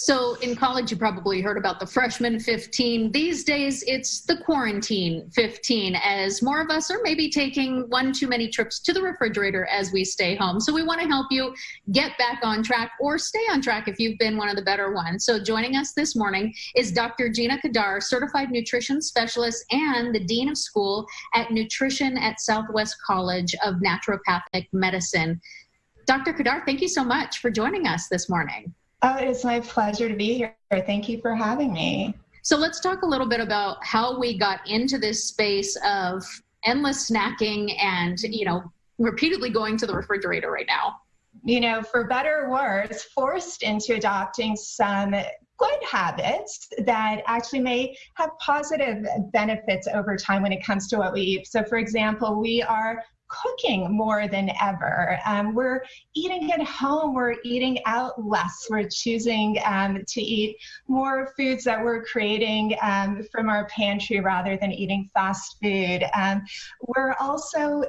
So in college, you probably heard about the freshman 15. These days, it's the quarantine 15, as more of us are maybe taking one too many trips to the refrigerator as we stay home. So we want to help you get back on track or stay on track if you've been one of the better ones. So joining us this morning is Dr. Gena Kadar, certified nutrition specialist and the dean of school at nutrition at Southwest College of Naturopathic Medicine. Dr. Kadar, thank you so much for joining us this morning. Oh, it's my pleasure to be here. Thank you for having me. So let's talk a little bit about how we got into this space of endless snacking and, repeatedly going to the refrigerator right now. For better or worse, forced into adopting some good habits that actually may have positive benefits over time when it comes to what we eat. So, for example, we are cooking more than ever. We're eating at home. We're eating out less. We're choosing to eat more foods that we're creating from our pantry rather than eating fast food. We're also,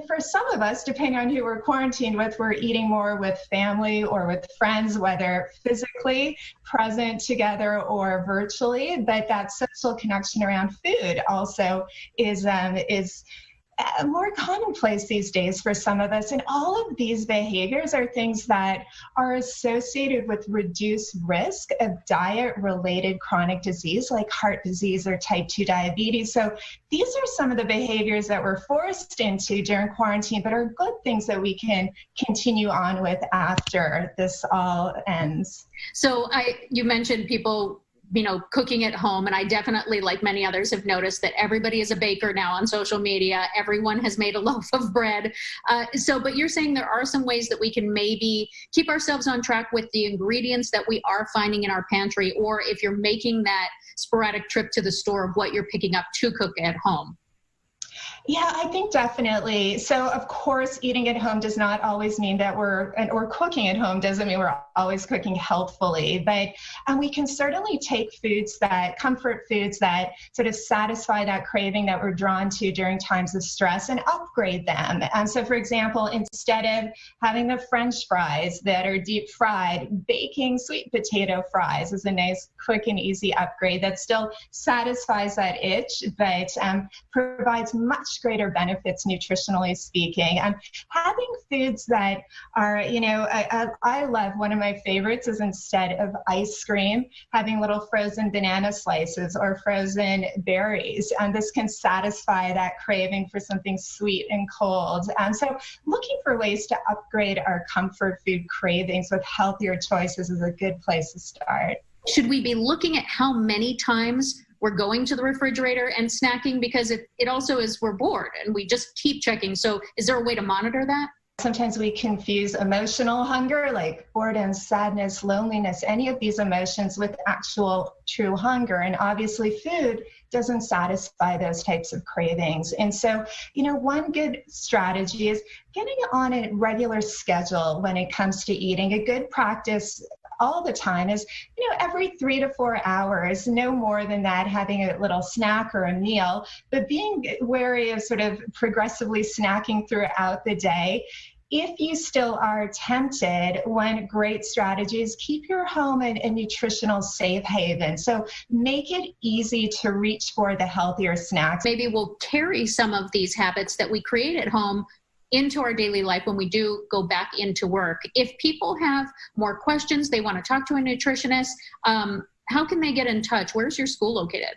for some of us, depending on who we're quarantined with, we're eating more with family or with friends, whether physically present together or virtually. But that social connection around food also is more commonplace these days for some of us. And all of these behaviors are things that are associated with reduced risk of diet-related chronic disease like heart disease or type 2 diabetes. So these are some of the behaviors that we're forced into during quarantine, but are good things that we can continue on with after this all ends. So you mentioned people cooking at home. And I definitely, like many others, have noticed that everybody is a baker now on social media. Everyone has made a loaf of bread. But you're saying there are some ways that we can maybe keep ourselves on track with the ingredients that we are finding in our pantry, or if you're making that sporadic trip to the store of what you're picking up to cook at home. Yeah, I think definitely. So, of course, eating at home does not always mean that or cooking at home doesn't mean we're always cooking healthfully, but we can certainly take comfort foods that sort of satisfy that craving that we're drawn to during times of stress and upgrade them. So, for example, instead of having the French fries that are deep fried, baking sweet potato fries is a nice, quick and easy upgrade that still satisfies that itch, but provides much greater benefits nutritionally speaking. Having foods that are, I love, one of my favorites is, instead of ice cream, having little frozen banana slices or frozen berries. This can satisfy that craving for something sweet and cold. So looking for ways to upgrade our comfort food cravings with healthier choices is a good place to start. Should we be looking at how many times we're going to the refrigerator and snacking? Because it also is, we're bored and we just keep checking. So is there a way to monitor that? Sometimes we confuse emotional hunger, like boredom, sadness, loneliness, any of these emotions, with actual true hunger. And obviously food doesn't satisfy those types of cravings. And so, one good strategy is getting on a regular schedule when it comes to eating. A good practice all the time is, every 3 to 4 hours, no more than that, having a little snack or a meal, but being wary of sort of progressively snacking throughout the day. If you still are tempted, one great strategy is keep your home a nutritional safe haven. So make it easy to reach for the healthier snacks. Maybe we'll carry some of these habits that we create at home into our daily life when we do go back into work. If people have more questions, they want to talk to a nutritionist, how can they get in touch? Where's your school located?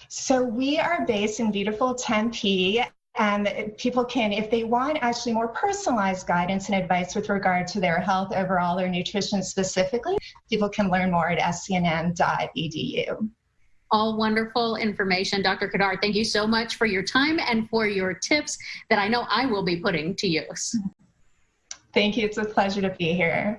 So we are based in beautiful Tempe. And people can, if they want actually more personalized guidance and advice with regard to their health overall, their nutrition specifically, people can learn more at scnm.edu. All wonderful information. Dr. Kadar, thank you so much for your time and for your tips that I know I will be putting to use. Thank you. It's a pleasure to be here.